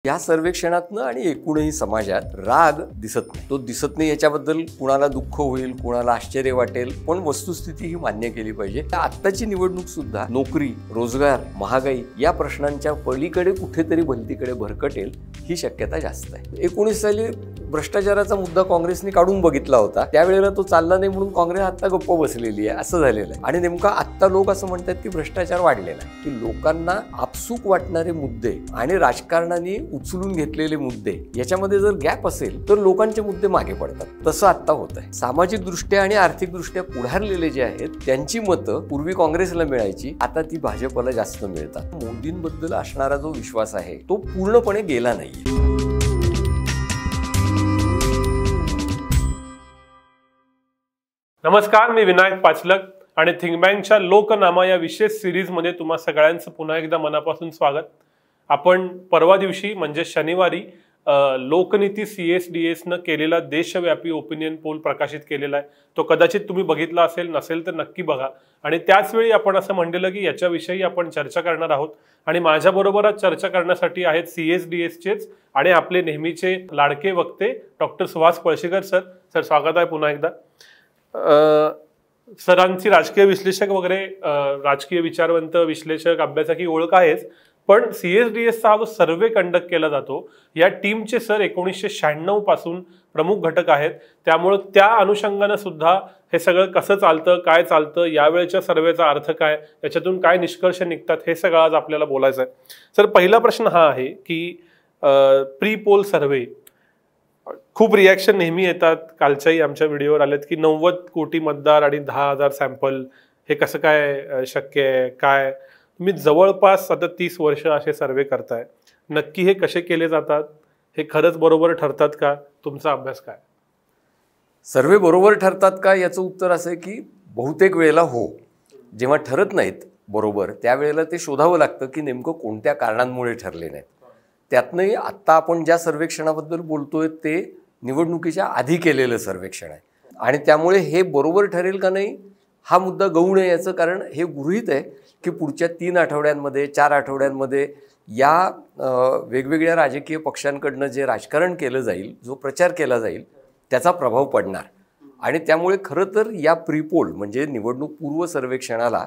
या सर्वेक्षणातनं आणि एकूणही समाजात राग दिसत नाही. तो दिसत नाही याच्याबद्दल कुणाला दुःख होईल, कुणाला आश्चर्य वाटेल, पण वस्तुस्थिती ही मान्य केली पाहिजे. आत्ताची निवडणूक सुद्धा नोकरी, रोजगार, महागाई या प्रश्नांच्या पलीकडे कुठेतरी भलतीकडे भरकटेल ही शक्यता जास्त आहे. 19 साली भ्रष्टाचाराचा मुद्दा काँग्रेसने काढून बघितला होता. त्यावेळेला तो चालला नाही म्हणून काँग्रेस आता गप्प बसलेली आहे, असं झालेलं आहे. आणि नेमका आत्ता लोक असं म्हणतात की भ्रष्टाचार वाढलेला आहे, की लोकांना आपसूक वाटणारे मुद्दे आणि राजकारणाने उचलून घेतलेले मुद्दे याच्यामध्ये जर गॅप असेल तर लोकांचे मुद्दे मागे पडतात. तसं आता होत आहे. सामाजिक दृष्ट्या आणि आर्थिक दृष्ट्या पुढारलेले जे आहेत त्यांची मतं पूर्वी काँग्रेसला मिळायची, आता ती भाजपला जास्त मिळतात. मोदींबद्दल असणारा जो विश्वास आहे तो पूर्णपणे गेला नाहीये. नमस्कार, मी विनायक पाचलक आणि थिंक बँकच्या लोकनामा या विशेष सिरीजमध्ये तुम्हा सगळ्यांचं पुन्हा एकदा मनापासून स्वागत. आपण परवा दिवशी म्हणजे शनिवारी लोकनीती CSDSनं केलेला देशव्यापी ओपिनियन पोल प्रकाशित केलेला आहे. तो कदाचित तुम्ही बघितला असेल, नसेल तर नक्की बघा. आणि त्याचवेळी आपण असं म्हणलेलं की याच्याविषयी आपण चर्चा करणार आहोत. आणि माझ्याबरोबरच चर्चा करण्यासाठी आहेत CSDSचेच आणि आपले नेहमीचे लाडके वक्ते doctor Suhas Palshikar sir. Sir, स्वागत आहे पुन्हा एकदा. सरांची राजकीय विश्लेषक वगैरे, राजकीय विचारवंत, विश्लेषक, अभ्यासकी ओळख आहेच, पण CSDSचा हा जो सर्वे कंडक्ट केला जातो या टीमचे सर 1996 पासून प्रमुख घटक आहेत. त्यामुळे त्या अनुषंगानं सुद्धा हे सगळं कसं चालतं, काय चालतं, यावेळेच्या सर्वेचा अर्थ काय, याच्यातून काय निष्कर्ष निघतात, हे सगळं आज आपल्याला बोलायचं आहे. सर, पहिला प्रश्न हा आहे की प्री पोल सर्वे, खूप रिॲक्शन नेहमी येतात. कालच्याही आमच्या व्हिडिओवर आलेत की 90 कोटी मतदार आणि 10,000 सॅम्पल, हे कसं काय शक्य आहे, काय? तुम्ही जवळपास आता 30 वर्ष असे सर्वे करताय, नक्की हे कसे केले जातात, हे खरंच बरोबर ठरतात का? तुमचा अभ्यास काय? सर्वे बरोबर ठरतात का याचं उत्तर असं आहे की बहुतेक वेळेला हो. जेव्हा ठरत नाहीत बरोबर त्यावेळेला ते शोधावं लागतं की नेमकं कोणत्या कारणांमुळे ठरले नाहीत. त्यातनंही आत्ता आपण ज्या सर्वेक्षणाबद्दल बोलतोय ते निवडणुकीच्या आधी केलेलं सर्वेक्षण आहे. आणि त्यामुळे हे बरोबर ठरेल का नाही हा मुद्दा गौण आहे. याचं कारण हे गृहीत आहे की पुढच्या 3 आठवड्यांमध्ये, 4 आठवड्यांमध्ये या वेगवेगळ्या राजकीय पक्षांकडनं जे राजकारण केलं जाईल, जो प्रचार केला जाईल, त्याचा प्रभाव पडणार. आणि त्यामुळे खरं तर या प्रीपोल म्हणजे निवडणूक पूर्व सर्वेक्षणाला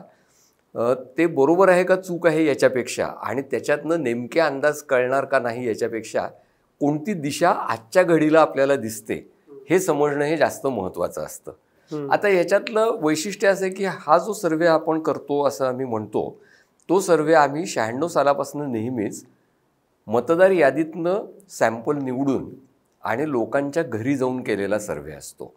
ते बरोबर आहे का चूक आहे याच्यापेक्षा आणि त्याच्यातनं नेमके अंदाज कळणार का नाही याच्यापेक्षा कोणती दिशा आजच्या घडीला आपल्याला दिसते हे समजणं हे जास्त महत्त्वाचं असतं. आता याच्यातलं वैशिष्ट्य असं आहे की हा जो सर्वे आपण करतो असं आम्ही म्हणतो, तो सर्वे आम्ही 96 सालापासून नेहमीच मतदार यादीतनं सॅम्पल निवडून आणि लोकांच्या घरी जाऊन केलेला सर्वे असतो.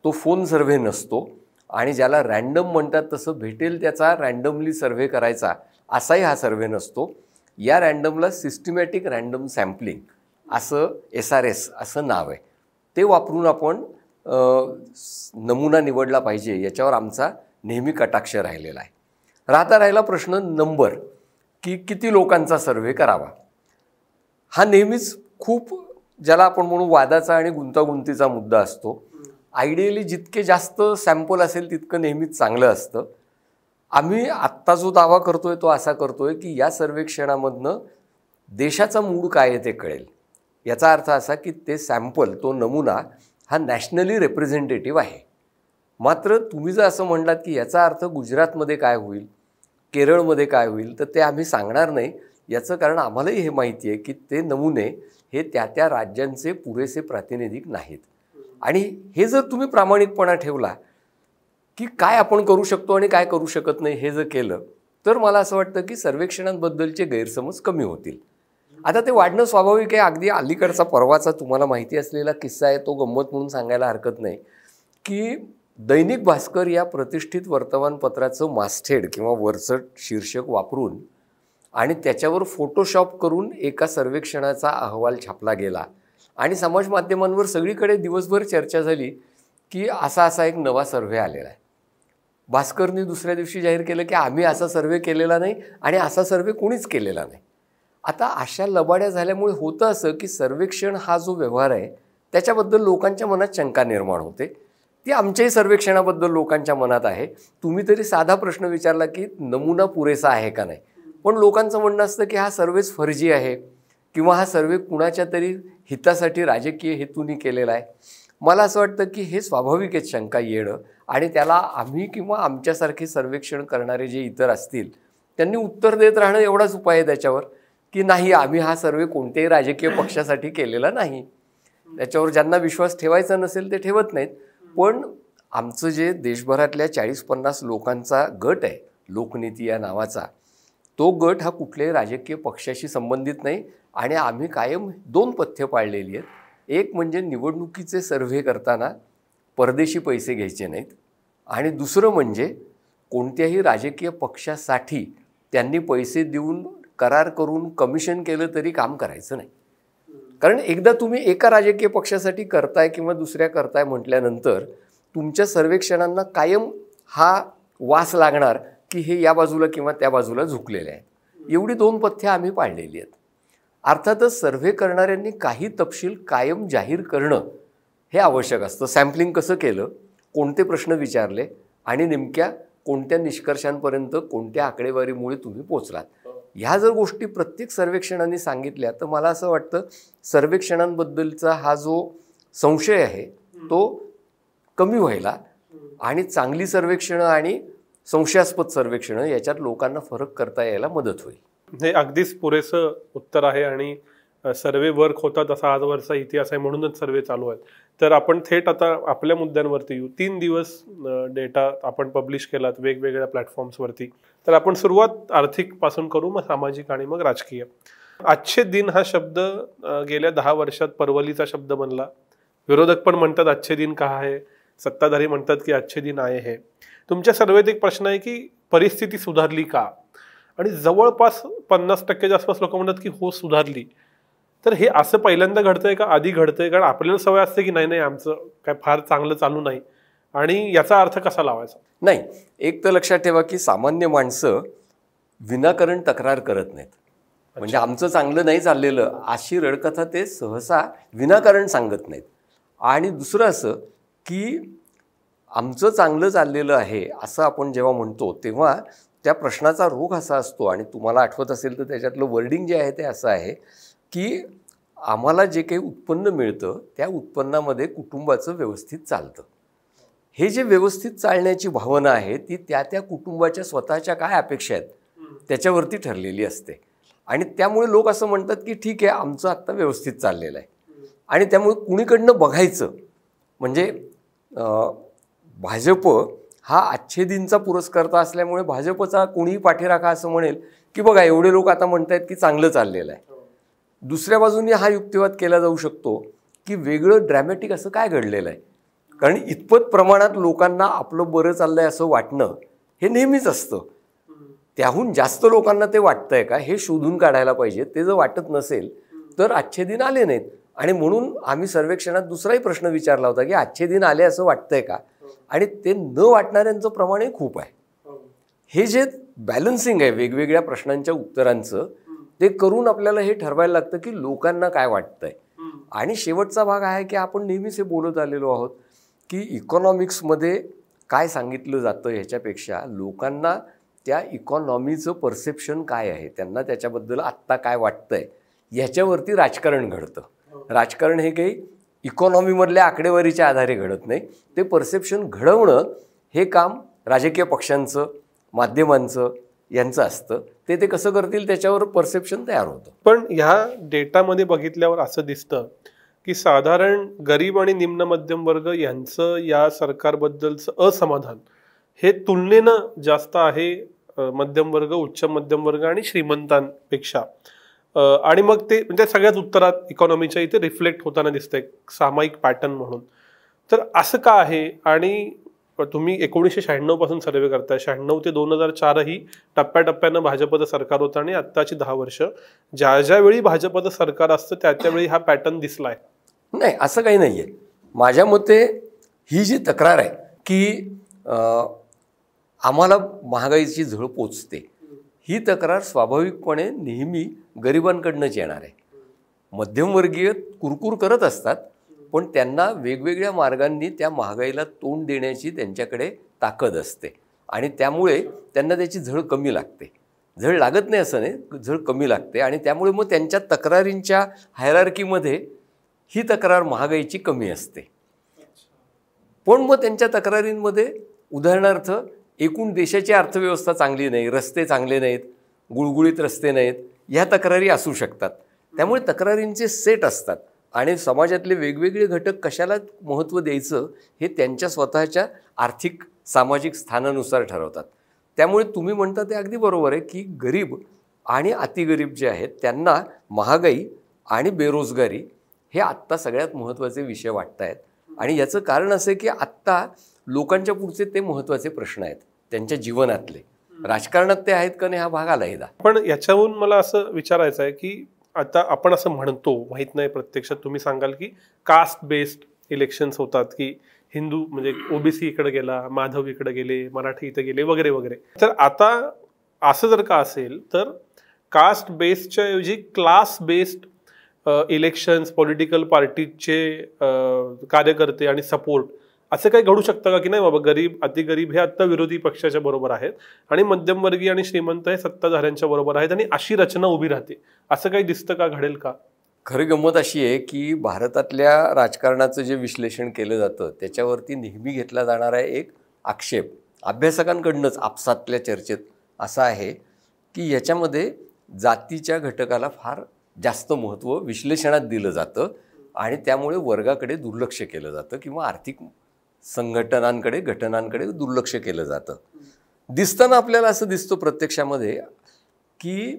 तो फोन सर्वे नसतो आणि ज्याला रँडम म्हणतात तसं भेटेल त्याचा रँडमली सर्वे करायचा असाही हा सर्वे नसतो. या रँडमला सिस्टमॅटिक रँडम सॅम्पलिंग असं SRS असं नाव आहे. ते वापरून आपण नमुना निवडला पाहिजे याच्यावर आमचा नेहमी कटाक्ष राहिलेला आहे. राहिला प्रश्न नंबर की किती लोकांचा सर्वे करावा. हा नेहमीच खूप ज्याला आपण म्हणू वादाचा आणि गुंतागुंतीचा मुद्दा असतो. आयडियली जितके जास्त सॅम्पल असेल तितकं नेहमीच चांगलं असतं. आम्ही आत्ता जो दावा करतोय तो असा करतोय की या सर्वेक्षणामधनं देशाचा मूड काय आहे ते कळेल. याचा अर्थ असा की ते सॅम्पल, तो नमुना हा नॅशनली रिप्रेझेंटेटिव्ह आहे. मात्र तुम्ही जर असं म्हणलात की याचा अर्थ गुजरातमध्ये काय होईल, केरळमध्ये काय होईल, तर ते आम्ही सांगणार नाही. याचं कारण आम्हालाही हे माहिती आहे की ते नमुने हे त्या त्या राज्यांचे पुरेसे प्रातिनिधिक नाहीत. आणि हे जर तुम्ही प्रामाणिकपणा ठेवला की काय आपण करू शकतो आणि काय करू शकत नाही हे जर केलं तर मला असं वाटतं की सर्वेक्षणांबद्दलचे गैरसमज कमी होतील. आता ते वाढणं स्वाभाविक आहे. अगदी अलीकडचा परवाचा तुम्हाला माहिती असलेला किस्सा आहे, तो गंमत म्हणून सांगायला हरकत नाही की दैनिक भास्कर या प्रतिष्ठित वर्तमानपत्राचं मास्टेड किंवा वरचढ शीर्षक वापरून आणि त्याच्यावर फोटोशॉप करून एका सर्वेक्षणाचा अहवाल छापला गेला आणि समाज माध्यमांवर सगळीकडे दिवसभर चर्चा झाली की असा एक नवा सर्वे आलेला आहे. भास्करने दुसऱ्या दिवशी जाहीर केलं की आम्ही असा सर्वे केलेला नाही आणि असा सर्वे कोणीच केलेला नाही. आता अशा लबाड्या झाल्यामुळे होतं असं की सर्वेक्षण हा जो व्यवहार आहे त्याच्याबद्दल लोकांच्या मनात शंका निर्माण होते. ती आमच्याही सर्वेक्षणाबद्दल लोकांच्या मनात आहे. तुम्ही तरी साधा प्रश्न विचारला की नमुना पुरेसा आहे का नाही, पण लोकांचं म्हणणं असतं की हा सर्वेच फर्जी आहे किंवा हा सर्वे कुणाच्या तरी हितासाठी राजकीय हेतूने केलेला आहे? मला असं वाटतं की हे स्वाभाविक आहे शंका येणं, आणि त्याला आम्ही किंवा आमच्यासारखे सर्वेक्षण करणारे जे इतर असतील त्यांनी उत्तर देत राहणं एवढाच उपाय आहे त्याच्यावर, की नाही आम्ही हा सर्वे कोणत्याही राजकीय पक्षासाठी केलेला नाही. त्याच्यावर ज्यांना विश्वास ठेवायचा नसेल ते ठेवत नाहीत. पण आमचं जे देशभरातल्या 40-50 लोकांचा गट आहे लोकनीती या नावाचा, तो गट हा कुठल्याही राजकीय पक्षाशी संबंधित नाही. आणि आम्ही कायम 2 पथ्य पाळलेली आहेत. एक म्हणजे निवडणुकीचे सर्व्हे करताना परदेशी पैसे घ्यायचे नाहीत, आणि दुसरं म्हणजे कोणत्याही राजकीय पक्षासाठी त्यांनी पैसे देऊन करार करून कमिशन केलं तरी काम करायचं नाही. कारण एकदा तुम्ही एका राजकीय पक्षासाठी करताय किंवा दुसऱ्या करताय म्हटल्यानंतर तुमच्या सर्वेक्षणांना कायम हा वास लागणार की हे या बाजूला किंवा त्या बाजूला झुकलेले आहे. एवढी 2 पथ्य आम्ही पाळलेली आहेत. अर्थातच सर्व्हे करणाऱ्यांनी काही तपशील कायम जाहीर करणं हे आवश्यक असतं. सॅम्पलिंग कसं केलं, कोणते प्रश्न विचारले, आणि नेमक्या कोणत्या निष्कर्षांपर्यंत कोणत्या आकडेवारीमुळे तुम्ही पोचलात, ह्या जर गोष्टी प्रत्येक सर्वेक्षणाने सांगितल्या तर मला असं वाटतं सर्वेक्षणांबद्दलचा हा जो संशय आहे तो कमी व्हायला, आणि चांगली सर्वेक्षणं आणि संशयास्पद सर्वेक्षणं याच्यात लोकांना फरक करता यायला मदत होईल. हे अगदीच पुरेसं उत्तर आहे. आणि सर्वे वर्क होतात असा आजवरचा इतिहास आहे, म्हणूनच सर्वे चालू आहेत. तर आपण थेट आता आपल्या मुद्द्यांवरती येऊ. 3 दिवस डेटा आपण पब्लिश केलात वेगवेगळ्या प्लॅटफॉर्म्सवरती. तर आपण सुरुवात आर्थिक पासून करू, मग सामाजिक आणि मग राजकीय. आजचे दिन हा शब्द गेल्या 10 वर्षात परवलीचा शब्द बनला. विरोधक पण म्हणतात आजचे दिन का आहे, सत्ताधारी म्हणतात की आजचे दिन आहे. हे तुमच्या सर्वेत एक प्रश्न आहे की परिस्थिती सुधारली का, आणि जवळपास 50%च्या आसपास लोक म्हणतात की हो सुधारली. तर हे असं पहिल्यांदा घडतंय का आधी घडतंय? कारण आपल्याला सवय असते की नाही आमचं काय फार चांगलं चालू नाही, आणि याचा अर्थ कसा लावायचा? नाही, एक तर लक्षात ठेवा की सामान्य माणसं विनाकारण तक्रार करत नाहीत. म्हणजे आमचं चांगलं नाही चाललेलं अशी रडकथा ते सहसा विनाकारण सांगत नाहीत. आणि दुसरं असं की आमचं चांगलं चाललेलं आहे असं आपण जेव्हा म्हणतो तेव्हा त्या प्रश्नाचा रोग असा असतो, आणि तुम्हाला आठवत असेल तर त्याच्यातलं वर्डिंग जे आहे ते असं आहे की आम्हाला जे काही उत्पन्न मिळतं त्या उत्पन्नामध्ये कुटुंबाचं व्यवस्थित चालतं. हे जे व्यवस्थित चालण्याची भावना आहे ती त्या त्या कुटुंबाच्या स्वतःच्या काय अपेक्षा आहेत त्याच्यावरती ठरलेली असते. आणि त्यामुळे लोक असं म्हणतात की ठीक आहे आमचं आत्ता व्यवस्थित चाललेलं आहे. आणि त्यामुळे कुणीकडनं बघायचं म्हणजे भाजप हा आजचे दिनचा पुरस्कर्ता असल्यामुळे भाजपचा कोणीही पाठीराखा असं म्हणेल की बघा एवढे लोक आता म्हणतायत की चांगलं चाललेलं आहे. दुसऱ्या बाजूने हा युक्तिवाद केला जाऊ शकतो की वेगळं ड्रॅमॅटिक असं काय घडलेलं आहे. कारण इतपत प्रमाणात लोकांना आपलं बरं चाललंय असं वाटणं हे नेहमीच असतं. त्याहून जास्त लोकांना ते वाटतंय का हे शोधून काढायला पाहिजे. ते जर वाटत नसेल तर आजचे दिन आले नाहीत. आणि म्हणून आम्ही सर्वेक्षणात दुसराही प्रश्न विचारला होता की आजचे दिन आले असं वाटतंय का, आणि ते न वाटणाऱ्यांचं प्रमाणही खूप आहे. हे जे बॅलन्सिंग आहे वेगवेगळ्या प्रश्नांच्या उत्तरांचं ते करून आपल्याला हे ठरवायला लागतं की लोकांना काय वाटतंय. आणि शेवटचा भाग आहे की आपण नेहमीच हे बोलत आलेलो आहोत की इकॉनॉमिक्समध्ये काय सांगितलं जातं ह्याच्यापेक्षा लोकांना त्या इकॉनॉमीचं परसेप्शन काय आहे, त्यांना त्याच्याबद्दल आत्ता काय वाटतंय ह्याच्यावरती राजकारण घडतं. राजकारण हे काही इकॉनॉमीमधल्या आकडेवारीच्या आधारे घडत नाही. ते परसेप्शन घडवणं हे काम राजकीय पक्षांचं माध्यमांचं यांचं असतं. ते कसं करतील त्याच्यावर परसेप्शन तयार होतं. पण ह्या डेटामध्ये बघितल्यावर असं दिसतं की साधारण गरीब आणि निम्न मध्यम वर्ग यांचं या सरकारबद्दलचं असमाधान हे तुलनेनं जास्त आहे मध्यम वर्ग, उच्च मध्यम वर्ग आणि श्रीमंतांपेक्षा. आणि मग ते म्हणजे सगळ्याच उत्तरात इकॉनॉमीच्या इथे रिफ्लेक्ट होताना दिसतंय सामायिक पॅटर्न म्हणून. तर असं का आहे? आणि तुम्ही 1996 पासून सर्वे करताय. 96 ते 2004 ही टप्प्याटप्प्यानं भाजपचं सरकार होतं, आणि आत्ताची 10 वर्ष ज्यावेळी भाजपचं सरकार असतं त्यावेळी हा पॅटर्न दिसलाय. नाही, असं काही नाही आहे. माझ्या मते ही जी तक्रार आहे की आम्हाला महागाईची झळ पोचते, ही तक्रार स्वाभाविकपणे नेहमी गरिबांकडनंच येणार आहे. मध्यमवर्गीय कुरकुर करत असतात, पण त्यांना वेगवेगळ्या मार्गांनी त्या महागाईला तोंड देण्याची त्यांच्याकडे ताकद असते, आणि त्यामुळे त्यांना त्याची झळ कमी लागते. झळ लागत नाही असं नाही, झळ कमी लागते. आणि त्यामुळे मग त्यांच्या तक्रारींच्या हायरार्कीमध्ये ही तक्रार महागाईची कमी असते. पण मग त्यांच्या तक्रारींमध्ये उदाहरणार्थ एकूण देशाची अर्थव्यवस्था चांगली नाही, रस्ते चांगले नाहीत, गुळगुळीत रस्ते नाहीत, ह्या तक्रारी असू शकतात. त्यामुळे तक्रारींचे सेट असतात आणि समाजातले वेगवेगळे घटक कशाला महत्त्व द्यायचं हे त्यांच्या स्वतःच्या आर्थिक सामाजिक स्थानानुसार ठरवतात. त्यामुळे तुम्ही म्हणता ते अगदी बरोबर आहे की गरीब आणि अतिगरीब जे आहेत त्यांना महागाई आणि बेरोजगारी हे आत्ता सगळ्यात महत्त्वाचे विषय वाटत आहेत. आणि याचं कारण असं आहे की आत्ता लोकांच्या पुढचे ते महत्त्वाचे प्रश्न आहेत त्यांच्या जीवनातले. राजकारणात ते आहेत का नाही हा भाग आला एकदा. पण याच्याहून मला असं विचारायचं आहे की आता आपण असं म्हणतो, माहित नाही प्रत्यक्षात तुम्ही सांगाल की कास्ट बेस्ड इलेक्शन्स होतात की हिंदू म्हणजे ओबीसी इकडे गेला, माधव इकडे गेले, मराठी इथे गेले वगैरे वगैरे. तर आता असं जर का असेल तर कास्ट बेस्डच्या ऐवजी क्लास बेस्ड इलेक्शन्स, पॉलिटिकल पार्टीचे कार्यकर्ते आणि सपोर्ट असं काही घडू शकतं का की नाही बाबा गरीब अतिगरीब हे आत्ता विरोधी पक्षाच्या बरोबर आहेत आणि मध्यमवर्गीय आणि श्रीमंत हे सत्ताधाऱ्यांच्या बरोबर आहेत आणि अशी रचना उभी राहते, असं काही दिसतं का, घडेल का? खरी गंमत अशी आहे की भारतातल्या राजकारणाचं जे विश्लेषण केलं जातं त्याच्यावरती नेहमी घेतला जाणारा एक आक्षेप अभ्यासकांकडूनच आपसातल्या चर्चेत असा आहे की याच्यामध्ये जातीच्या घटकाला फार जास्त महत्त्व विश्लेषणात दिलं जातं आणि त्यामुळे वर्गाकडे दुर्लक्ष केलं जातं किंवा आर्थिक घटनांकडे दुर्लक्ष केलं जातं. दिसताना आपल्याला असं दिसतं प्रत्यक्षामध्ये की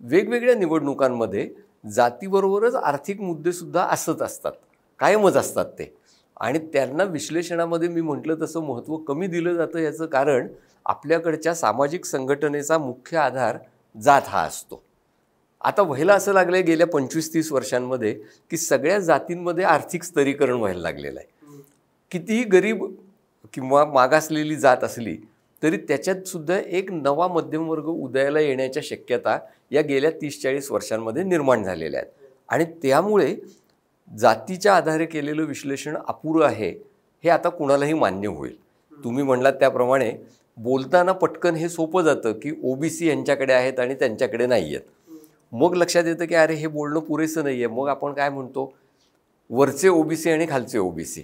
वेगवेगळ्या निवडणुकांमध्ये जातीबरोबरच आर्थिक मुद्देसुद्धा असत असतात, कायमच असतात ते. आणि त्यांना विश्लेषणामध्ये मी म्हटलं तसं महत्त्व कमी दिलं जातं. याचं कारण आपल्याकडच्या सामाजिक संघटनेचा मुख्य आधार जात हा असतो. आता व्हायला असं लागलं आहे गेल्या 25-30 वर्षांमध्ये की सगळ्या जातींमध्ये आर्थिक स्तरीकरण व्हायला लागलेलं आहे. कितीही गरीब किंवा मागासलेली जात असली तरी त्याच्यातसुद्धा एक नवा मध्यमवर्ग उदयाला येण्याच्या शक्यता या गेल्या 30-40 वर्षांमध्ये निर्माण झालेल्या आहेत. आणि त्यामुळे जातीच्या आधारे केलेलं विश्लेषण अपुरं आहे हे आता कुणालाही मान्य होईल. तुम्ही म्हणलात त्याप्रमाणे बोलताना पटकन हे सोपं जातं की ओबीसी यांच्याकडे आहेत आणि त्यांच्याकडे नाही आहेत. मग लक्षात येतं की अरे हे बोलणं पुरेसं नाही आहे. मग आपण काय म्हणतो, वरचे ओबीसी आणि खालचे ओबीसी.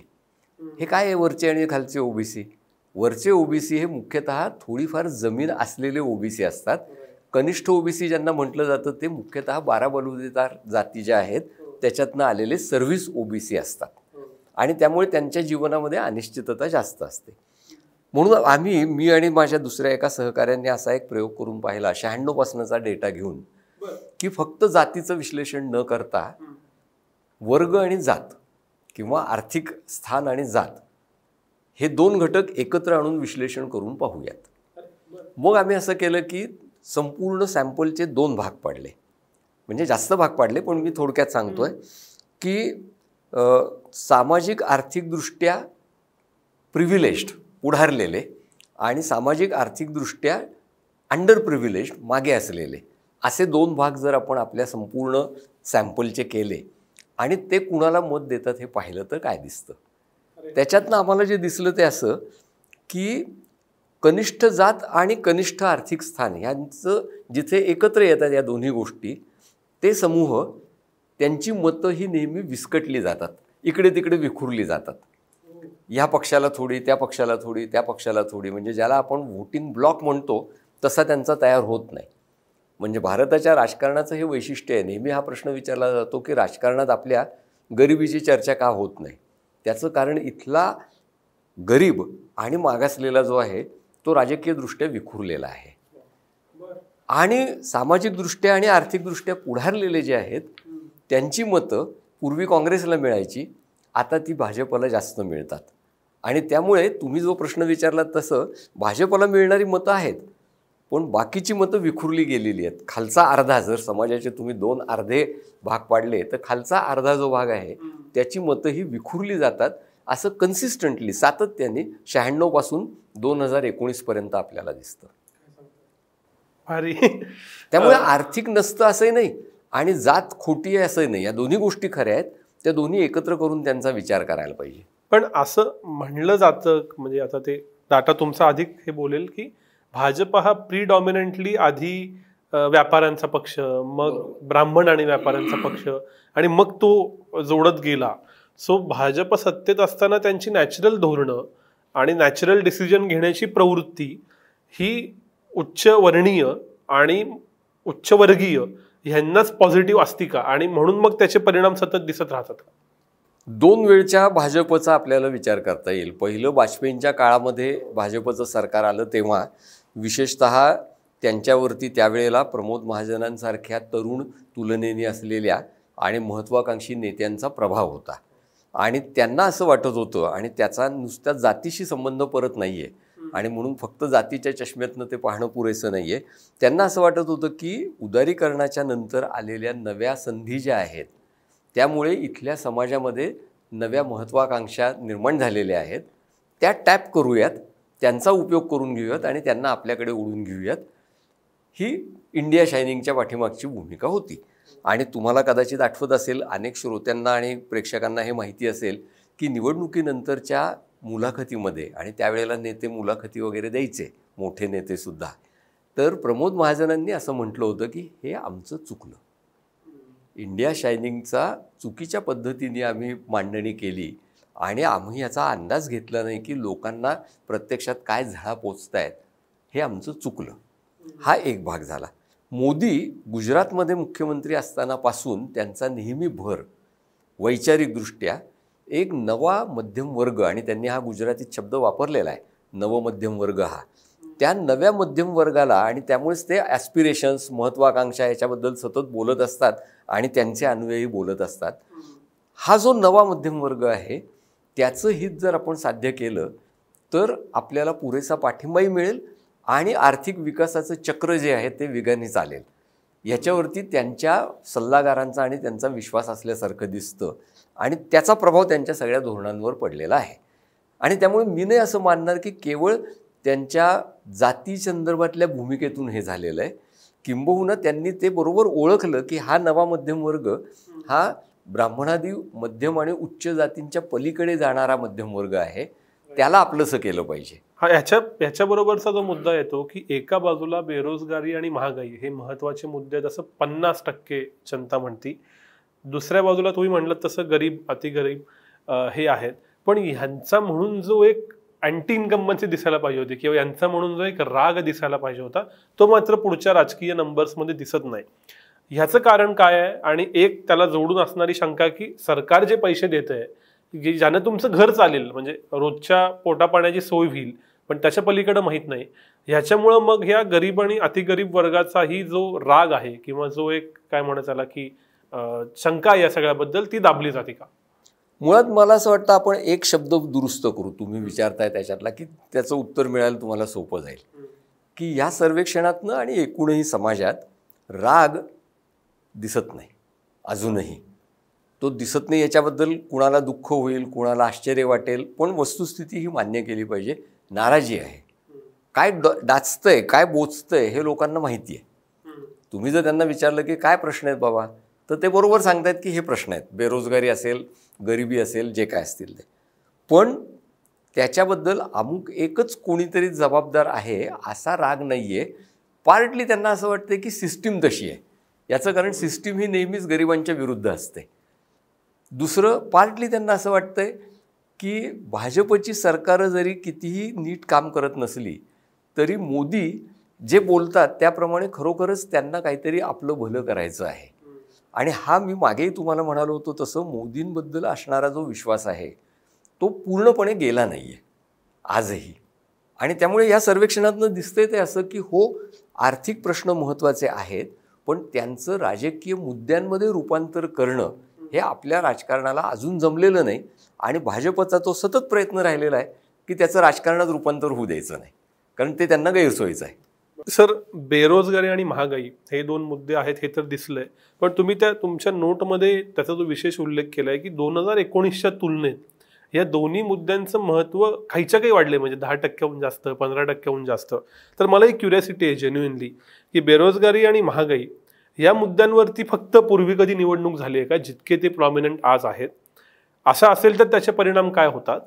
हे काय आहे वरचे आणि खालचे ओबीसी? वरचे ओबीसी हे मुख्यतः थोडीफार जमीन असलेले ओबीसी असतात. कनिष्ठ ओबीसी ज्यांना म्हटलं जातं ते मुख्यतः 12 बलुतेदार जाती ज्या आहेत त्याच्यातनं आलेले सर्व्हिस ओबीसी असतात आणि त्यामुळे त्यांच्या जीवनामध्ये अनिश्चितता जास्त असते. म्हणून मी आणि माझ्या दुसऱ्या एका सहकाऱ्यांनी असा एक प्रयोग करून पाहिला 96 पासूनचा डेटा घेऊन की फक्त जातीचं विश्लेषण न करता वर्ग आणि जात किंवा आर्थिक स्थान आणि जात हे 2 घटक एकत्र आणून विश्लेषण करून पाहूयात. मग आम्ही असं केलं की संपूर्ण सॅम्पलचे 2 भाग पाडले, म्हणजे जास्त भाग पाडले पण मी थोडक्यात सांगतोय की सामाजिक आर्थिकदृष्ट्या प्रिव्हिलेज्ड पुढारलेले आणि सामाजिक आर्थिकदृष्ट्या अंडर प्रिव्हिलेज्ड मागे असलेले असे 2 भाग जर आपण आपल्या संपूर्ण सॅम्पलचे केले आणि ते कुणाला मत देतात हे पाहिलं तर काय दिसतं. त्याच्यातनं आम्हाला जे दिसलं ते असं की कनिष्ठ जात आणि कनिष्ठ आर्थिक स्थान यांचं जिथे एकत्र येतात या दोन्ही गोष्टी ते समूह त्यांची मतं ही नेहमी विस्कटली जातात, इकडे तिकडे विखुरली जातात. ह्या पक्षाला थोडी, त्या पक्षाला थोडी, त्या पक्षाला थोडी, म्हणजे ज्याला आपण व्होटिंग ब्लॉक म्हणतो तसा त्यांचा तयार होत नाही. म्हणजे भारताच्या राजकारणाचं हे वैशिष्ट्य आहे. नेहमी हा प्रश्न विचारला जातो की राजकारणात आपल्या गरिबीची चर्चा का होत नाही. त्याचं कारण इथला गरीब आणि मागासलेला जो आहे तो राजकीयदृष्ट्या विखुरलेला आहे आणि सामाजिकदृष्ट्या आणि आर्थिकदृष्ट्या पुढारलेले जे आहेत त्यांची मतं पूर्वी काँग्रेसला मिळायची, आता ती भाजपला जास्त मिळतात. आणि त्यामुळे तुम्ही जो प्रश्न विचारलात तसं भाजपला मिळणारी मतं आहेत पण बाकीची मतं विखुरली गेलेली आहेत. खालचा अर्धा, जर समाजाचे तुम्ही 2 अर्धे भाग पाडले तर खालचा अर्धा जो भाग आहे त्याची मतं ही विखुरली जातात. असं कन्सिस्टंटली सातत्याने 96 पासून 2019 पर्यंत आपल्याला दिसतं. त्यामुळे आर्थिक नसतं असंही नाही आणि जात खोटी आहे असंही नाही. या दोन्ही गोष्टी खऱ्या आहेत, त्या दोन्ही एकत्र करून त्यांचा विचार करायला पाहिजे. पण असं म्हणलं जातं, म्हणजे आता ते डाटा तुमचा अधिक हे बोलेल की भाजपा हा प्रीडॉमिनंटली आधी व्यापाऱ्यांचा पक्ष, मग ब्राह्मण आणि व्यापाऱ्यांचा पक्ष, आणि मग तो जोडत गेला. सो भाजप सत्तेत असताना त्यांची नॅचरल धोरणं आणि नॅचरल डिसिजन घेण्याची प्रवृत्ती ही उच्चवर्णीय आणि उच्चवर्गीय ह्यांनाच पॉझिटिव्ह असती का, आणि म्हणून मग त्याचे परिणाम सतत दिसत राहतात का? 2 वेळच्या भाजपचा आपल्याला विचार करता येईल. पहिलं वाजपेयींच्या काळामध्ये भाजपचं सरकार आलं तेव्हा विशेषतः त्यांच्यावरती त्यावेळेला प्रमोद महाजनांसारख्या तरुण तुलनेने असलेल्या आणि महत्त्वाकांक्षी नेत्यांचा प्रभाव होता. आणि त्यांना असं वाटत होतं, आणि त्याचा नुसत्या जातीशी संबंध परत नाही आहे, आणि म्हणून फक्त जातीच्या चष्म्यातनं ते पाहणं पुरेसं नाही आहे. त्यांना असं वाटत होतं की उदारीकरणाच्या नंतर आलेल्या नव्या संधी ज्या आहेत त्यामुळे इथल्या समाजामध्ये नव्या महत्त्वाकांक्षा निर्माण झालेल्या आहेत, त्या टॅप करूयात, त्यांचा उपयोग करून घेऊयात आणि त्यांना आपल्याकडे ओढून घेऊयात. ही इंडिया शायनिंगच्या पाठीमागची भूमिका होती. आणि तुम्हाला कदाचित आठवत असेल, अनेक श्रोत्यांना आणि प्रेक्षकांना हे माहिती असेल की निवडणुकीनंतरच्या मुलाखतीमध्ये, आणि त्यावेळेला नेते मुलाखती वगैरे द्यायचे, मोठे नेतेसुद्धा, तर प्रमोद महाजनांनी असं म्हटलं होतं की हे आमचं चुकलं, इंडिया शायनिंगचा चुकीच्या पद्धतीने आम्ही मांडणी केली आणि आम्ही याचा अंदाज घेतला नाही की लोकांना प्रत्यक्षात काय झळा पोचतायत, हे आमचं चुकलं. हा एक भाग झाला. मोदी गुजरातमध्ये मुख्यमंत्री असतानापासून त्यांचा नेहमी भर वैचारिकदृष्ट्या एक नवा मध्यम वर्ग, आणि त्यांनी हा गुजरातीत शब्द वापरलेला आहे, नवमध्यम वर्ग, हा त्या नव्या मध्यम वर्गाला, आणि त्यामुळेच ते ॲस्पिरेशन्स, महत्त्वाकांक्षा याच्याबद्दल सतत बोलत असतात आणि त्यांचे अन्वयी बोलत असतात. हा जो नवा मध्यम वर्ग आहे त्याचं हित जर आपण साध्य केलं तर आपल्याला पुरेसा पाठिंबाही मिळेल आणि आर्थिक विकासाचं चक्र जे आहे ते वेगाने चालेल. याच्यावरती त्यांच्या सल्लागारांचा आणि त्यांचा विश्वास असल्यासारखं दिसतं, आणि त्याचा प्रभाव त्यांच्या सगळ्या धोरणांवर पडलेला आहे. आणि त्यामुळे मी नाही असं मानणार की केवळ त्यांच्या जाती संदर्भातल्या भूमिकेतून हे झालेलं आहे. किंबहुना त्यांनी ते बरोबर ओळखलं की हा नवा मध्यम वर्ग हा ब्राह्मणादी मध्यम आणि उच्च जातींच्या पलीकडे जाणारा मध्यम वर्ग आहे, त्याला आपलंसं केलं पाहिजे. हा ह्याच्याबरोबरचा जो मुद्दा येतो की एका बाजूला बेरोजगारी आणि महागाई हे महत्त्वाचे मुद्दे आहेत असं 50% जनता म्हणती, दुसऱ्या बाजूला तुम्ही म्हणलं तसं गरीब, अतिगरीब हे आहेत. पण ह्यांचा म्हणून जो एक अँटी इन्कम्बन्सी दिसायला पाहिजे होती किंवा यांचा म्हणून जो एक राग दिसायला पाहिजे होता तो मात्र पुढच्या राजकीय नंबर्समध्ये दिसत नाही. ह्याचं कारण काय आहे? आणि एक त्याला जोडून असणारी शंका की सरकार जे पैसे देत आहे की ज्यानं तुमचं घर चालेल, म्हणजे रोजच्या पोटापाण्याची सोय होईल, पण त्याच्या पलीकडे माहीत नाही, ह्याच्यामुळं मग ह्या गरीब आणि अतिगरीब वर्गाचाही जो राग आहे किंवा जो एक काय म्हणत आला की शंका या सगळ्याबद्दल ती दाबली जाते का? मुळात मला असं वाटतं आपण एक शब्द दुरुस्त करू, तुम्ही विचारताय त्याच्यातला, की त्याचं उत्तर मिळायला तुम्हाला सोपं जाईल. की या सर्वेक्षणातनं आणि एकूणही समाजात राग दिसत नाही अजूनही. तो दिसत नाही याच्याबद्दल कुणाला दुःख होईल, कुणाला आश्चर्य वाटेल, पण वस्तुस्थिती ही मान्य केली पाहिजे. नाराजी आहे, काय डाचतंय, काय बोचतंय हे लोकांना माहिती आहे. तुम्ही जर त्यांना विचारलं की काय प्रश्न आहेत बाबा, तर ते बरोबर सांगतायत की हे प्रश्न आहेत, बेरोजगारी असेल, गरिबी असेल, जे काय असतील ते. पण त्याच्याबद्दल अमुक एकच कोणीतरी जबाबदार आहे असा राग नाही आहे. पार्टली त्यांना असं वाटतं की सिस्टीम तशी आहे, याचं कारण सिस्टीम ही नेहमीच गरिबांच्या विरुद्ध असते. दुसरं पार्टली त्यांना असं वाटतंय की भाजपची सरकारं जरी कितीही नीट काम करत नसली तरी मोदी जे बोलतात त्याप्रमाणे खरोखरच त्यांना काहीतरी आपलं भलं करायचं आहे. आणि हा मी मागेही तुम्हाला म्हणालो होतो तसं मोदींबद्दल असणारा जो विश्वास आहे तो पूर्णपणे गेला नाही आहे आजही. आणि त्यामुळे या सर्वेक्षणातनं दिसतंय ते असं की हो, आर्थिक प्रश्न महत्त्वाचे आहेत, पण त्यांचं राजकीय मुद्द्यांमध्ये रूपांतर करणं हे आपल्या राजकारणाला अजून जमलेलं नाही. आणि भाजपचा तो सतत प्रयत्न राहिलेला आहे की त्याचं राजकारणात रूपांतर होऊ द्यायचं नाही, कारण ते त्यांना गैरसोयीचं आहे. सर, बेरोजगारी आणि महागाई हे 2 मुद्दे आहेत हे तर दिसलंय, पण तुम्ही त्या तुमच्या नोटमध्ये त्याचा जो विशेष उल्लेख केला आहे की 2019च्या तुलनेत या दोन्ही मुद्द्यांचं महत्त्व काहीच्या काही वाढले, म्हणजे 10%हून जास्त, 15%हून जास्त. तर मला एक क्युरियोसिटी आहे जेन्युइनली की बेरोजगारी आणि महागाई या मुद्द्यांवरती फक्त पूर्वी कधी निवडणूक झाली आहे का जितके ते प्रॉमिनंट आज आहेत? असं असेल तर त्याचे परिणाम काय होतात?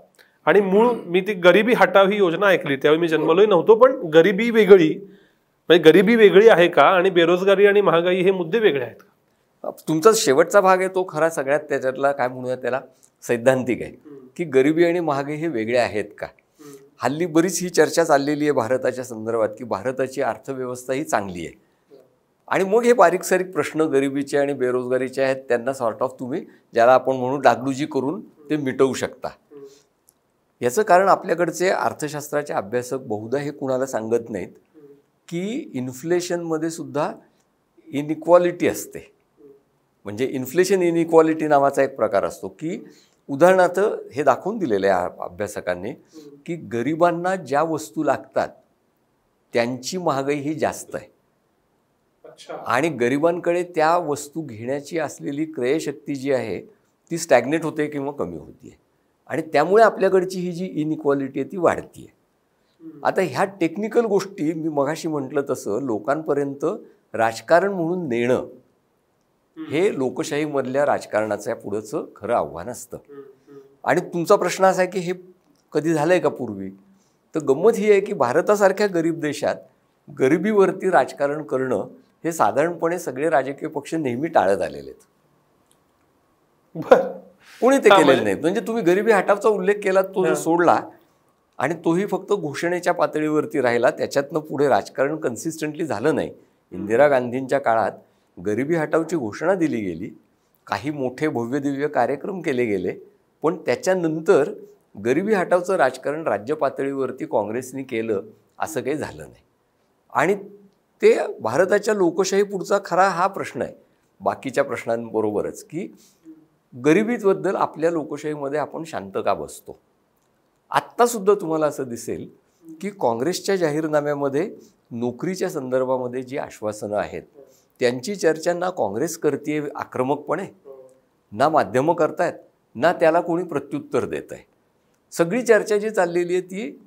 आणि मूळ मी ती गरिबी हटाव ही योजना ऐकली त्यावेळी मी जन्मलोही नव्हतो, पण गरिबी वेगळी म्हणजे गरिबी वेगळी आहे का आणि बेरोजगारी आणि महागाई हे मुद्दे वेगळे आहेत का? तुमचा शेवटचा भाग आहे तो खरा सगळ्यात त्याच्यातला काय म्हणूया त्याला सैद्धांतिक आहे की गरिबी आणि महागाई हे वेगळे आहेत का. हल्ली बरीच ही चर्चा चाललेली आहे भारताच्या संदर्भात की भारताची अर्थव्यवस्था ही चांगली आहे आणि मग हे बारीक सारीक प्रश्न गरिबीचे आणि बेरोजगारीचे आहेत त्यांना सॉर्ट ऑफ तुम्ही ज्याला आपण म्हणू डागडुजी करून ते मिटवू शकता. याचं कारण आपल्याकडचे अर्थशास्त्राचे अभ्यासक बहुधा हे कुणाला सांगत नाहीत की इन्फ्लेशनमध्ये सुद्धा इनइक्वालिटी असते. म्हणजे इन्फ्लेशन इनइक्वालिटी नावाचा एक प्रकार असतो की उदाहरणार्थ हे दाखवून दिलेलं आहे अभ्यासकांनी की गरिबांना ज्या वस्तू लागतात त्यांची महागाई ही जास्त आहे आणि गरिबांकडे त्या वस्तू घेण्याची असलेली क्रयशक्ती जी आहे ती स्टॅग्नेट होते किंवा कमी होती आणि त्यामुळे आपल्याकडची ही जी इनइक्वालिटी आहे ती वाढती आहे. आता ह्या टेक्निकल गोष्टी मी मगाशी म्हटलं तसं लोकांपर्यंत राजकारण म्हणून नेणं हे लोकशाहीमधल्या राजकारणाच्या पुढचं खरं आव्हान असतं. आणि तुमचा प्रश्न असा आहे की हे कधी झालंय का पूर्वी, तर गंमत ही आहे की भारतासारख्या गरीब देशात गरिबीवरती राजकारण करणं हे साधारणपणे सगळे राजकीय पक्ष नेहमी टाळत आलेले आहेत. कोणी ते केलेलं नाही. म्हणजे तुम्ही गरिबी हटावचा उल्लेख केला तो जो सोडला आणि तोही फक्त घोषणेच्या पातळीवरती राहिला, त्याच्यातनं पुढे राजकारण कन्सिस्टंटली झालं नाही. इंदिरा गांधींच्या काळात गरिबी हटावची घोषणा दिली गेली, काही मोठे भव्य दिव्य कार्यक्रम केले गेले, पण त्याच्यानंतर गरिबी हटावचं राजकारण राज्य पातळीवरती काँग्रेसनी केलं असं काही झालं नाही. आणि ते भारताच्या लोकशाही पुढचा खरा हा प्रश्न आहे बाकीच्या प्रश्नांबरोबरच की गरिबीबद्दल आपल्या लोकशाहीमध्ये आपण शांत का बसतो. आत्तासुद्धा तुम्हाला असं दिसेल की काँग्रेसच्या जाहीरनाम्यामध्ये नोकरीच्या संदर्भामध्ये जी आश्वासनं आहेत त्यांची चर्चा ना काँग्रेस करते आक्रमकपणे, ना माध्यमं करतायत, ना त्याला कोणी प्रत्युत्तर देत आहे. सगळी चर्चा जी चाललेली आहे ती,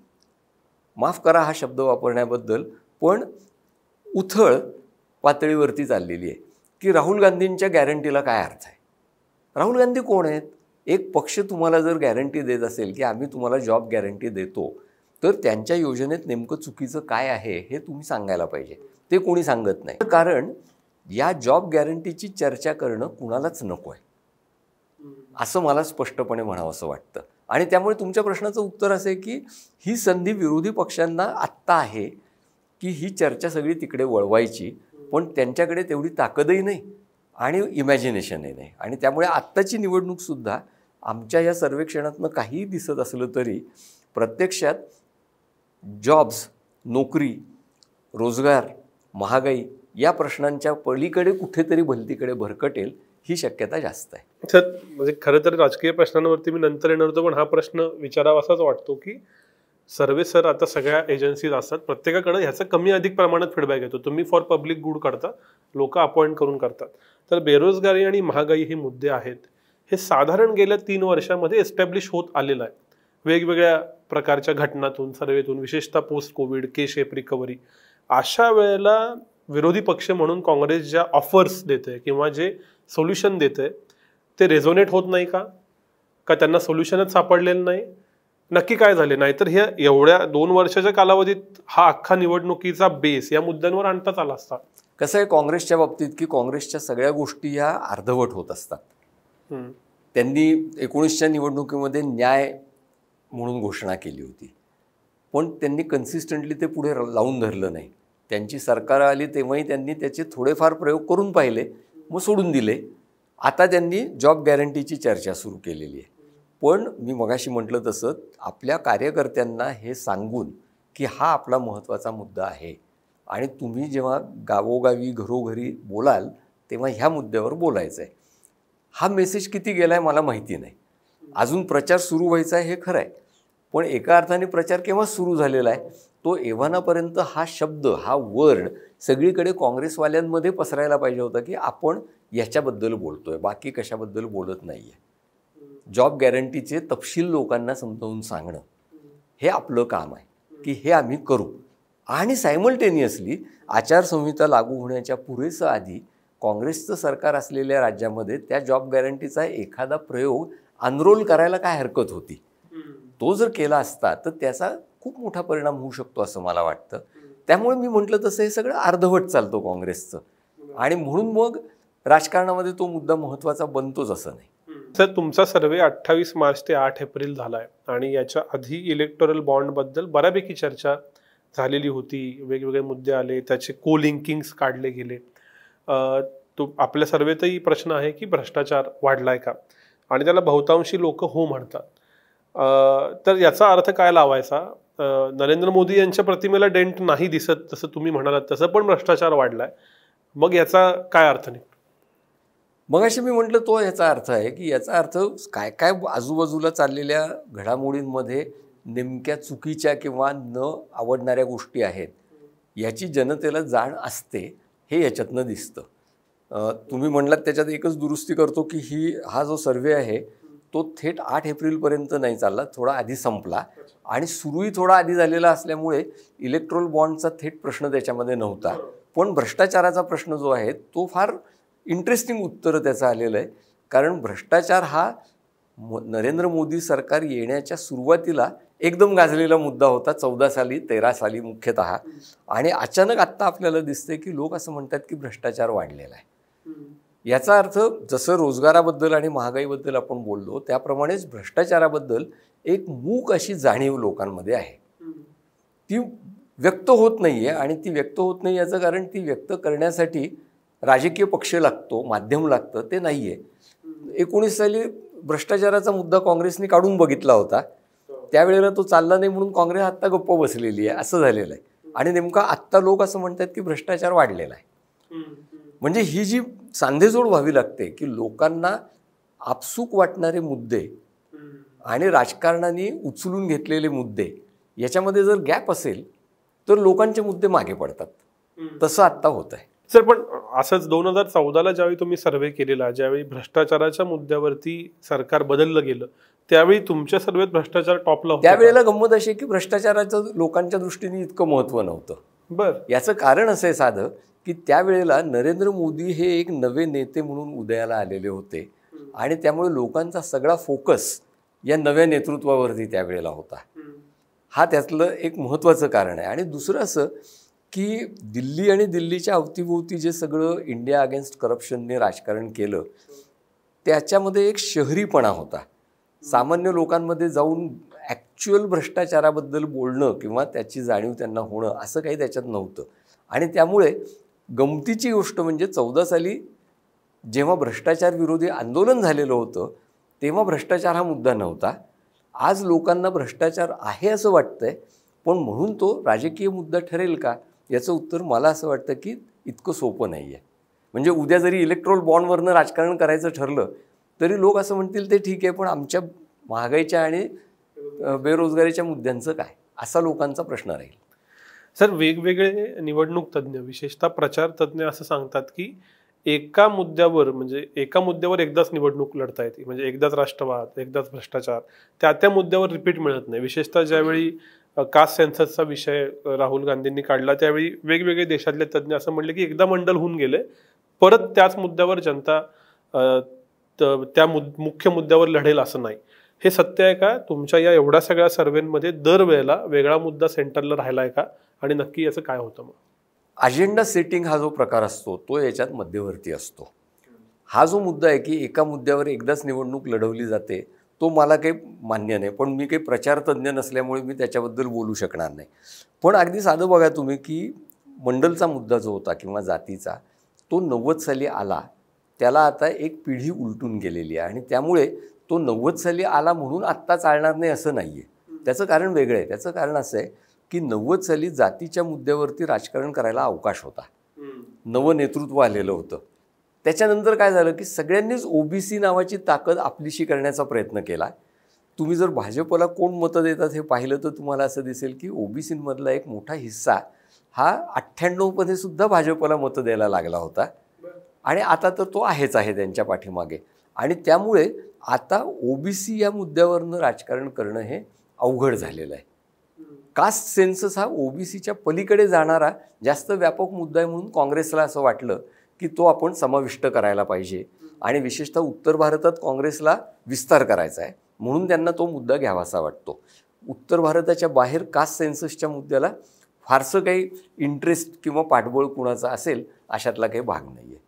माफ करा हा शब्द वापरण्याबद्दल, पण उथळ पातळीवरती चाललेली आहे की राहुल गांधींच्या गॅरंटीला काय अर्थ आहे. राहुल गांधी कोण आहेत. एक पक्ष तुम्हाला जर गॅरंटी देत असेल की आम्ही तुम्हाला जॉब गॅरंटी देतो तर त्यांच्या योजनेत नेमकं चुकीचं काय आहे हे तुम्ही सांगायला पाहिजे. ते कोणी सांगत नाही. कारण या जॉब गॅरंटीची चर्चा करणं कुणालाच नको आहे असं मला स्पष्टपणे म्हणावं असं वाटतं. आणि त्यामुळे तुमच्या प्रश्नाचं उत्तर असं आहे की ही संधी विरोधी पक्षांना आत्ता आहे की ही चर्चा सगळी तिकडे वळवायची, पण त्यांच्याकडे तेवढी ताकदही नाही आणि इमॅजिनेशनही नाही. आणि त्यामुळे आत्ताची निवडणूकसुद्धा आमच्या या सर्वेक्षणातनं काहीही दिसत असलं तरी प्रत्यक्षात जॉब्स, नोकरी, रोजगार, महागाई या प्रश्नांच्या पलीकडे कुठेतरी भलतीकडे भरकटेल ही शक्यता जास्त आहे. सर, म्हणजे खरं तर राजकीय प्रश्नांवरती मी नंतर येणार होतो, पण हा प्रश्न विचारावा असाच वाटतो की सर्वे सर आता सगळ्या एजन्सीज असतात, प्रत्येकाकडे ह्याचा कमी अधिक प्रमाणात फीडबॅक येतो. तुम्ही फॉर पब्लिक गुड करता, लोक अपॉइंट करून करतात. तर बेरोजगारी आणि महागाई हे मुद्दे आहेत, हे साधारण गेल्या 3 वर्षामध्ये एस्टॅब्लिश होत आलेलं आहे वेगवेगळ्या प्रकारच्या घटनातून, सर्वेतून, विशेषतः पोस्ट कोविड, के शेप रिकव्हरी. अशा वेळेला विरोधी पक्ष म्हणून काँग्रेस ज्या ऑफर्स देते किंवा जे सोल्युशन देते ते रेझोनेट होत नाही का त्यांना सोल्युशनच सापडलेलं नाही? नक्की काय झाले? नाहीतर हे एवढ्या 2 वर्षाच्या कालावधीत हा अख्खा निवडणुकीचा बेस या मुद्द्यांवर आणताच आला असता. कसं आहे काँग्रेसच्या बाबतीत की काँग्रेसच्या सगळ्या गोष्टी या अर्धवट होत असतात. त्यांनी 19च्या निवडणुकीमध्ये न्याय म्हणून घोषणा केली होती, पण त्यांनी कन्सिस्टंटली ते पुढे लावून धरलं नाही. त्यांची सरकार आली तेव्हाही त्यांनी त्याचे थोडेफार प्रयोग करून पाहिले, मग सोडून दिले. आता त्यांनी जॉब गॅरंटीची चर्चा सुरू केलेली आहे. पण मी मगाशी म्हटलं तसं आपल्या कार्यकर्त्यांना हे सांगून की हा आपला महत्त्वाचा मुद्दा आहे आणि तुम्ही जेव्हा गावोगावी घरोघरी बोलाल तेव्हा ह्या मुद्द्यावर बोलायचं आहे. हा मेसेज किती गेला आहे मला माहिती नाही. अजून प्रचार सुरू व्हायचा आहे हे खरं आहे, पण एका अर्थाने प्रचार केव्हा सुरू झालेला आहे तो एव्हानापर्यंत हा शब्द, हा वर्ड सगळीकडे काँग्रेसवाल्यांमध्ये पसरायला पाहिजे होता की आपण याच्याबद्दल बोलतोय, बाकी कशाबद्दल बोलत नाही आहे. जॉब गॅरंटीचे तपशील लोकांना समजावून सांगणं हे आपलं काम आहे की हे आम्ही करू. आणि सायमल्टेनियसली आचारसंहिता लागू होण्याच्या पुरेसं आधी काँग्रेसचं सरकार असलेल्या राज्यामध्ये त्या जॉब गॅरंटीचा एखादा प्रयोग अनरोल करायला काय हरकत होती. तो जर केला असता तर त्याचा खूप मोठा परिणाम होऊ शकतो असं मला वाटतं. त्यामुळे मी म्हटलं तसं हे सगळं अर्धवट चालतो काँग्रेसचं, आणि म्हणून मग राजकारणामध्ये तो मुद्दा महत्त्वाचा बनतोच असं नाही. सर, तुमचा सर्वे 28 मार्च ते 8 एप्रिल झालाय आणि याच्या आधी इलेक्टोरल बॉन्डबद्दल बऱ्यापैकी चर्चा झालेली होती, वेगवेगळे मुद्दे आले, त्याचे कोलिंकिंग्स काढले गेले. आपल्या सर्वेतही प्रश्न आहे की भ्रष्टाचार वाढलाय का, आणि त्याला बहुतांशी लोक हो म्हणतात. तर याचा अर्थ काय लावायचा? नरेंद्र मोदी यांच्या प्रतिमेला डेंट नाही दिसत जसं तुम्ही म्हणालात तसं, पण भ्रष्टाचार वाढलाय, मग याचा काय अर्थ निघतो? मग असे मी म्हटलं तो याचा अर्थ आहे की याचा अर्थ काय काय आजूबाजूला चाललेल्या घडामोडींमध्ये नेमक्या चुकीच्या किंवा न आवडणाऱ्या गोष्टी आहेत याची जनतेला जाण असते, हे याच्यातनं दिसतं. तुम्ही म्हणलात त्याच्यात एकच दुरुस्ती करतो की हा जो सर्वे आहे तो थेट 8 एप्रिलपर्यंत नाही चालला, थोडा आधी संपला, आणि सुरूही थोडा आधी झालेला असल्यामुळे इलेक्ट्रोल बॉन्डचा थेट प्रश्न त्याच्यामध्ये नव्हता. पण भ्रष्टाचाराचा प्रश्न जो आहे तो फार इंटरेस्टिंग उत्तर त्याचं आलेलं आहे. कारण भ्रष्टाचार हा नरेंद्र मोदी सरकार येण्याच्या सुरुवातीला एकदम गाजलेला मुद्दा होता, 14 साली 13 साली मुख्यतः, आणि अचानक आत्ता आपल्याला दिसतंय की लोक असं म्हणतात की भ्रष्टाचार वाढलेला आहे. याचा अर्थ जसं रोजगाराबद्दल आणि महागाईबद्दल आपण बोललो त्याप्रमाणेच भ्रष्टाचाराबद्दल एक मूक अशी जाणीव लोकांमध्ये आहे. ती व्यक्त होत नाही आहे, आणि ती व्यक्त होत नाही याचं कारण ती व्यक्त करण्यासाठी राजकीय पक्ष लागतो, माध्यम लागतं, ते नाही आहे. 19 साली भ्रष्टाचाराचा मुद्दा काँग्रेसने काढून बघितला होता, त्यावेळेला तो चालला नाही म्हणून काँग्रेस आत्ता गप्प बसलेली आहे, असं झालेलं आहे. आणि नेमका आत्ता लोक असं म्हणतात की भ्रष्टाचार वाढलेला आहे. म्हणजे ही जी सांधेजोड व्हावी लागते की लोकांना आपसूक वाटणारे मुद्दे आणि राजकारणाने उचलून घेतलेले मुद्दे याच्यामध्ये जर गॅप असेल तर लोकांचे मुद्दे मागे पडतात. तसं आत्ता होत आहे. सर, पण असंच 2014ला ज्यावेळी तुम्ही सर्वे केलेला, ज्यावेळी भ्रष्टाचाराच्या मुद्द्यावरती सरकार बदललं गेलं, त्यावेळी तुमच्या सर्वेत भ्रष्टाचार टॉपला होता. त्यावेळेला गंमत अशी की भ्रष्टाचाराचं लोकांच्या दृष्टीने इतकं महत्त्व नव्हतं. बरं. याचं कारण असं आहे साधं की त्यावेळेला नरेंद्र मोदी हे एक नवे नेते म्हणून उदयाला आलेले होते, आणि त्यामुळे लोकांचा सगळा फोकस या नव्या नेतृत्वावरती त्यावेळेला होता. हा त्यातलं एक महत्त्वाचं कारण आहे. आणि दुसरं असं की दिल्ली आणि दिल्लीच्या अवतीभोवती जे सगळं इंडिया अगेन्स्ट करप्शनने राजकारण केलं त्याच्यामध्ये एक शहरीपणा होता. सामान्य लोकांमध्ये जाऊन ॲक्च्युअल भ्रष्टाचाराबद्दल बोलणं किंवा त्याची जाणीव त्यांना होणं असं काही त्याच्यात नव्हतं. आणि त्यामुळे गमतीची गोष्ट म्हणजे 14 साली जेव्हा भ्रष्टाचार विरोधी आंदोलन झालेलं होतं तेव्हा भ्रष्टाचार हा मुद्दा नव्हता. आज लोकांना भ्रष्टाचार आहे असं वाटतंय, पण म्हणून तो राजकीय मुद्दा ठरेल का याचं उत्तर मला असं वाटतं की इतकं सोपं नाही आहे. म्हणजे उद्या जरी इलेक्ट्रोल बॉन्डवरनं राजकारण करायचं ठरलं तरी लोक असं म्हणतील ते ठीक आहे, पण आमच्या महागाईच्या आणि बेरोजगारीच्या मुद्द्यांचं काय, असा लोकांचा प्रश्न राहील. सर, वेगवेगळे निवडणूक तज्ज्ञ, विशेषतः प्रचार तज्ज्ञ असं सांगतात की एका मुद्द्यावर एकदाच निवडणूक लढता येते, म्हणजे एकदाच राष्ट्रवाद, एकदाच भ्रष्टाचार, त्या मुद्द्यावर रिपीट मिळत नाही. विशेषतः ज्यावेळी कास्ट सेन्ससचा विषय राहुल गांधींनी काढला त्यावेळी वेगवेगळे देशातले तज्ज्ञ असं म्हणले की एकदा मंडल होऊन गेले, परत त्याच मुद्द्यावर जनता त्या मुख्य मुद्द्यावर लढेल असं नाही. हे सत्य आहे का? तुमच्या या एवढ्या सगळ्या सर्वेमध्ये दरवेळेला वेगळा मुद्दा सेंटरला राहिला आहे का, आणि नक्की याचं काय होतं? मग अजेंडा सेटिंग हा जो प्रकार असतो तो याच्यात मध्यवर्ती असतो. हा जो मुद्दा आहे की एका मुद्द्यावर एकदाच निवडणूक लढवली जाते तो मला काही मान्य नाही, पण मी काही प्रचारतज्ञ नसल्यामुळे मी त्याच्याबद्दल बोलू शकणार नाही. पण अगदी साधं बघा तुम्ही की मंडलचा मुद्दा जो होता किंवा जातीचा तो 90 साली आला, त्याला आता एक पिढी उलटून गेलेली आहे, आणि त्यामुळे तो 90 साली आला म्हणून आत्ता चालणार नाही असं नाही आहे. त्याचं कारण वेगळं आहे. त्याचं कारण असं आहे की 90 साली जातीच्या मुद्द्यावरती राजकारण करायला अवकाश होता, नवं नेतृत्व आलेलं होतं. त्याच्यानंतर काय झालं की सगळ्यांनीच ओबीसी नावाची ताकद आपलीशी करण्याचा प्रयत्न केला. तुम्ही जर भाजपला कोण मतं देतात हे पाहिलं तर तुम्हाला असं दिसेल की ओबीसीमधला एक मोठा हिस्सा हा 98मध्ये सुद्धा भाजपला मतं द्यायला लागला होता, आणि आता तर तो आहेच आहे त्यांच्या पाठीमागे. आणि त्यामुळे आता ओबीसी या मुद्द्यावरनं राजकारण करणं हे अवघड झालेलं आहे. कास्ट सेन्सस हा ओबीसीच्या पलीकडे जाणारा जास्त व्यापक मुद्दा आहे म्हणून काँग्रेसला असं वाटलं की तो आपण समाविष्ट करायला पाहिजे, आणि विशेषतः उत्तर भारतात काँग्रेसला विस्तार करायचा आहे. म्हणून त्यांना तो मुद्दा घ्यावासा वाटतो. उत्तर भारताच्या बाहेर कास्ट सेन्ससच्या मुद्द्याला फारसं काही इंटरेस्ट किंवा पाठबळ कुणाचा असेल अशातला काही भाग नाही आहे.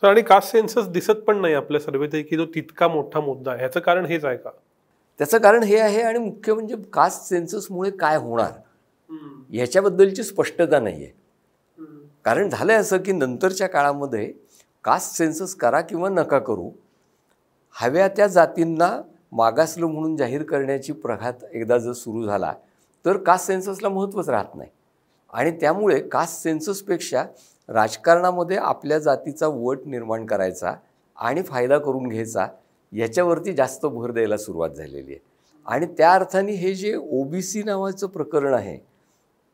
सर, आणि कास्ट सेन्सस दिसत पण नाही आपल्या सर्वेत की तो तितका मोठा मुद्दा आहे. ह्याचं कारण हेच आहे का? त्याचं कारण हे आहे, आणि मुख्य म्हणजे कास्ट सेन्ससमुळे काय होणार ह्याच्याबद्दलची स्पष्टता नाही आहे. कारण झालं आहे असं की नंतरच्या काळामध्ये कास्ट सेन्सस करा किंवा नका करू, हव्या त्या जातींना मागासलं म्हणून जाहीर करण्याची प्रघात एकदा जर सुरू झाला तर कास्ट सेन्ससला महत्त्वच राहत नाही. आणि त्यामुळे कास्ट सेन्ससपेक्षा राजकारणामध्ये आपल्या जातीचा वट निर्माण करायचा आणि फायदा करून घ्यायचा याच्यावरती जास्त भर द्यायला सुरुवात झालेली आहे. आणि त्या अर्थाने हे जे OBC नावाचं प्रकरण आहे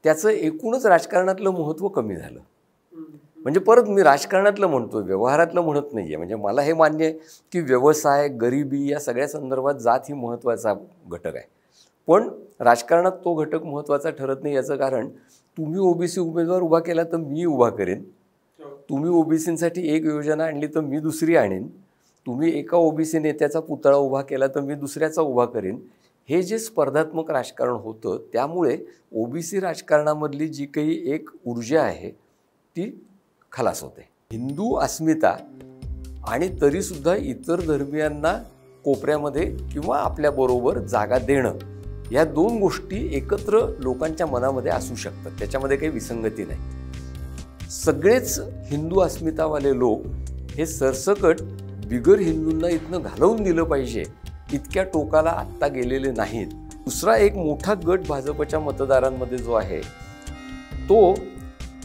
त्याचं एकूणच राजकारणातलं महत्त्व कमी झालं. म्हणजे परत मी राजकारणातलं म्हणतो, व्यवहारातलं म्हणत नाही आहे. म्हणजे मला हे मान्य आहे की व्यवसाय, गरिबी या सगळ्या संदर्भात जात ही महत्त्वाचा घटक आहे, पण राजकारणात तो घटक महत्त्वाचा ठरत नाही. याचं कारण तुम्ही OBC उमेदवार उभा केला तर मी उभा करेन, तुम्ही OBCसाठी एक योजना आणली तर मी दुसरी आणेन, तुम्ही एका OBC नेत्याचा पुतळा उभा केला तर मी दुसऱ्याचा उभा करेन. हे जे स्पर्धात्मक राजकारण होतं त्यामुळे OBC राजकारणामधली जी काही एक ऊर्जा आहे ती खलास होते. हिंदू अस्मिता आणि तरीसुद्धा इतर धर्मियांना कोपऱ्यामध्ये किंवा आपल्याबरोबर जागा देणं या दोन गोष्टी एकत्र लोकांच्या मनामध्ये असू शकतात, त्याच्यामध्ये काही विसंगती नाही. सगळेच हिंदू अस्मितावाले लोक हे सरसकट बिगर हिंदूंना इथनं घालवून दिलं पाहिजे इतक्या टोकाला आत्ता गेलेले नाहीत. दुसरा एक मोठा गट भाजपच्या मतदारांमध्ये जो आहे तो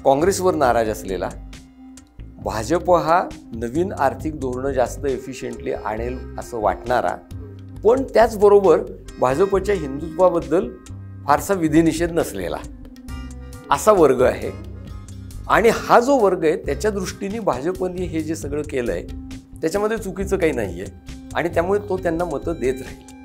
काँग्रेसवर नाराज असलेला, भाजप हा नवीन आर्थिक धोरणं जास्त एफिशियंटली आणेल असं वाटणारा, पण त्याचबरोबर भाजपच्या हिंदुत्वाबद्दल फारसा विधिनिषेध नसलेला असा वर्ग आहे. आणि हा जो वर्ग आहे त्याच्या दृष्टीने भाजपने हे जे सगळं केलं आहे त्याच्यामध्ये चुकीचं काही नाही आहे आणि त्यामुळे तो त्यांना मतं देत राहील.